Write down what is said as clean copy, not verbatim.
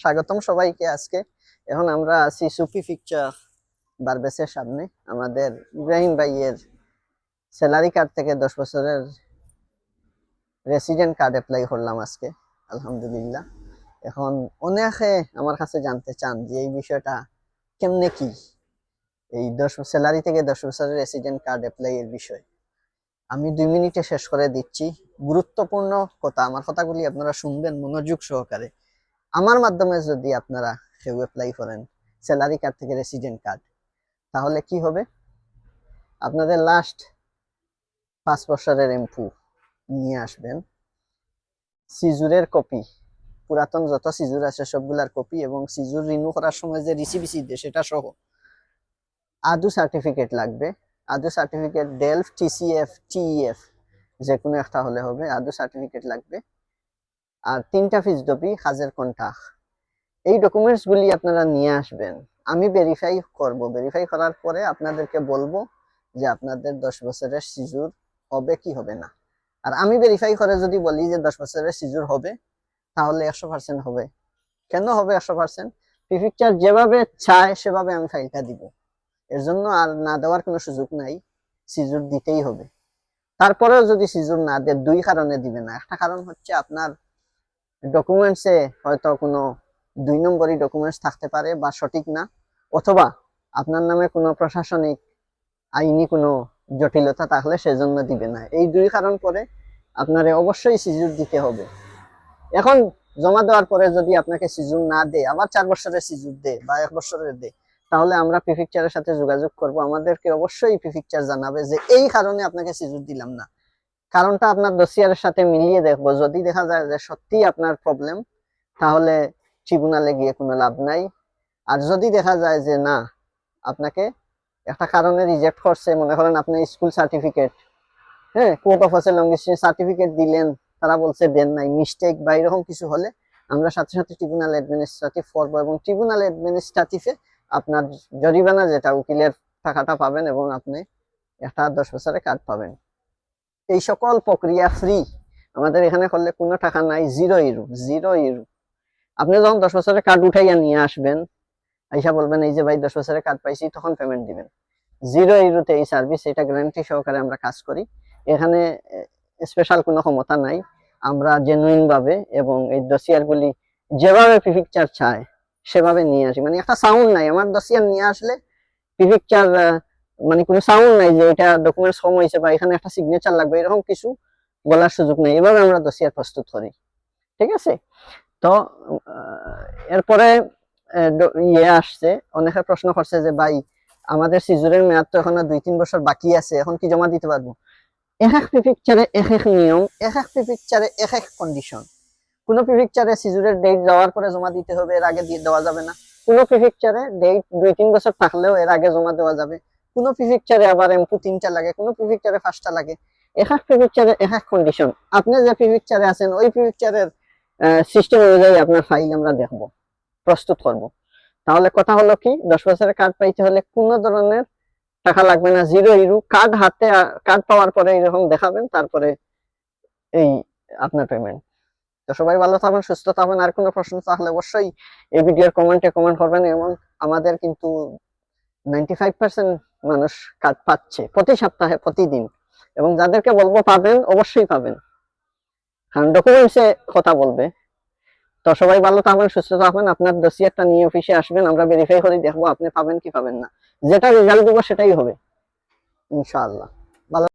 স্বাগতম সবাইকে। আজকে এখন আমরা আছি সুফি পিকচার বারবেসের সামনে। আমাদের ইব্রাহিম ভাইয়ের স্যালারি কার্ড থেকে 10 বছরের রেসিডেন্ট কার্ড অ্যাপ্লাই করলাম আজকে, আলহামদুলিল্লাহ। এখন অনেকে আমার কাছে জানতে চান যে এই বিষয়টা কেমনে কি, এই 10 স্যালারি থেকে 10 বছরের রেসিডেন্ট কার্ড অ্যাপ্লাই এর বিষয় আমি 2 মিনিটে শেষ করে দিচ্ছি। গুরুত্বপূর্ণ কথা, আমার কথাগুলি আপনারা শুনবেন মনোযোগ সহকারে। আমার মাধ্যমে যদি আপনারা কেউ অ্যাপ্লাই করেন স্যালারি কার্ড থেকে রেসিডেন্ট কার্ড, তাহলে কি হবে? আপনাদের লাস্ট 5 বছরের এমপু নিয়ে আসবেন, সিজুরের কপি, পুরাতন যত সিজুর আছে সবগুলার কপি, এবং সিজুর রিনিউ করার সময় যে রিসিপ্ট দেয় সেটা সহ আদু সার্টিফিকেট লাগবে। আদু সার্টিফিকেট ডেলফ, টিসিএফ, টিইএফ যে কোনো একটা হলে হবে। আদু সার্টিফিকেট লাগবে। আর 3টা ফিসডপি কাজের কন্ট্রাক্ট। এই ডকুমেন্টস গুলি আপনারা নিয়ে আসবেন। আমি ভেরিফাই করব। ভেরিফাই করার পরে আপনাদেরকে বলবো যে আপনাদের 10 বছরের সিজুর হবে কি হবে না। আর আমি ভেরিফাই করে যদি বলি যে 10 বছরের সিজুর হবে, তাহলে 100% হবে। কেন হবে 100%? প্রিফেকচার যেভাবে চায় সেভাবে আমি ফাইলটা দিব। এর জন্য আর না দেওয়ার কোনো সুযোগ নাই, সিজুর দিতেই হবে। তারপরেও যদি সিজুর না দেয়, 2 কারণে দিবে না। একটা কারণ হচ্ছে আপনার ডকুমেন্টসে হয়তো কোনো 2 নম্বরই ডকুমেন্টস থাকতে পারে বা সঠিক না, অথবা আপনার নামে কোনো প্রশাসনিক আইনি কোনো জটিলতা থাকলে সেজন্য দিবে না। এই 2 কারণ পরে আপনারে অবশ্যই সিজুর দিতে হবে। এখন জমা দেওয়ার পরে যদি আপনাকে সিজুর না দেয়, আবার 4 বছরের সিজুর দেয় বা 1 বছরের দেয়, তাহলে আমরা প্রিফেকচারের সাথে যোগাযোগ করব। আমাদেরকে অবশ্যই প্রিফেকচার জানাবে যে এই কারণে আপনাকে সিজুর দিলাম না। কারণটা আপনার ডসিয়ারের সাথে মিলিয়ে দেখবো। যদি দেখা যায় যে সত্যি আপনার প্রবলেম, তাহলে ট্রিব্যুনালে গিয়ে কোনো লাভ নাই। আর যদি দেখা যায় যে না, আপনাকে একটা কারণে রিজেক্ট করছে, মনে করেন আপনি স্কুল সার্টিফিকেট, কোর্ট অফ লঙ্গিস্ট্রেশন সার্টিফিকেট দিলেন, তারা বলছে দেন নাই, মিস্টেক বা এরকম কিছু হলে আমরা সাথে সাথে ট্রিব্যুনাল অ্যাডমিনিস্ট্রেটিভ করবো, এবং ট্রিব্যুনাল অ্যাডমিনিস্ট্রেটিভে আপনার জরিমানা যেটা উকিলের টাকাটা পাবেন, এবং আপনি একটা 10 বছরের কার্ড পাবেন। এই সকল প্রক্রিয়া ফ্রি। আমাদের এখানে করলে কোনো টাকা নাই, 0 ইউরো, 0 ইউরো। আপনি যখন 10 বছরের কার্ড উঠাইয়া নিয়ে আসবেন, আইসা বলবেন এই যে ভাই 10 বছরের কার্ড পাইছি, তখন পেমেন্ট দিবেন। 0 ইউরোতে এই সার্ভিস, এটা গ্যারান্টি সহকারে আমরা কাজ করি। এখানে স্পেশাল কোনো ক্ষমতা নাই। আমরা জেনুইন ভাবে এবং এই ডসিয়ার গুলি যেভাবে প্রিফেকচার চায় সেভাবে নিয়ে আসি। মানে একটা সাউন্ড নাই, আমার ডসিয়ার নিয়ে আসলে প্রিফেকচার মানে কোনো সাউন্ড নাই যে এটা ডকুমেন্টস কম হয়েছে বা এখানে একটা সিগনেচার লাগবে, এরকম কিছু বলার সুযোগ নেই। এভাবে আমরা ডসিয়ার প্রস্তুত করি, ঠিক আছে? তো এরপরে আসছে, অনেকে প্রশ্ন করছে যে ভাই আমাদের সিজুরের মেয়াদ তো এখনো 2-3 বছর বাকি আছে, এখন কি জমা দিতে পারবো? এক এক প্রিফেকচারে এক এক নিয়ম, এক এক প্রিফেকচারে এক এক কন্ডিশন। কোন প্রিফেকচারে সিজুরের ডেট যাওয়ার পরে জমা দিতে হবে, এর আগে দেওয়া যাবে না। কোন প্রিফেকচারে ডেট 2-3 বছর থাকলেও এর আগে জমা দেওয়া যাবে। কোন প্রিফেকচারে আবার এমপু 3টা লাগে, কোন প্রিফেকচারে 5টা লাগে। এক এক প্রিফেকচারে এক এক কন্ডিশন। আপনি যে প্রিফেকচারে আছেন ওই প্রিফেকচারের সিস্টেম অনুযায়ী আপনার ফাইল আমরা দেখব, প্রস্তুত করব। তাহলে কথা হলো কি, 10 বছরের কার্ড পাইতে হলে কোনো ধরনের টাকা লাগবে না, 0 ইউরো। কার্ড হাতে, কার্ড পাওয়ার পরে এরকম দেখাবেন, তারপরে এই আপনার পেমেন্ট। তো সবাই ভালো থাকবেন, সুস্থ থাকবেন। আর কোনো প্রশ্ন থাকলে অবশ্যই এই ভিডিওর কমেন্টে কমেন্ট করবেন। এবং আমাদের কিন্তু 95% মানুষ কার্ড পাচ্ছে প্রতি সপ্তাহে, প্রতিদিন। এবং যাদেরকে বলবো পাবেন, অবশ্যই পাবেন, কারণ ডকুমেন্টসে কথা বলবে। তো সবাই ভালো থাকবেন, সুস্থ থাকবেন। আপনার ডসিয়ারটা নিয়ে অফিসে আসবেন, আমরা ভেরিফাই করে দেখবো আপনি পাবেন কি পাবেন না। যেটা রেজাল্ট দেবো সেটাই হবে ইনশাআল্লাহ। ভালো।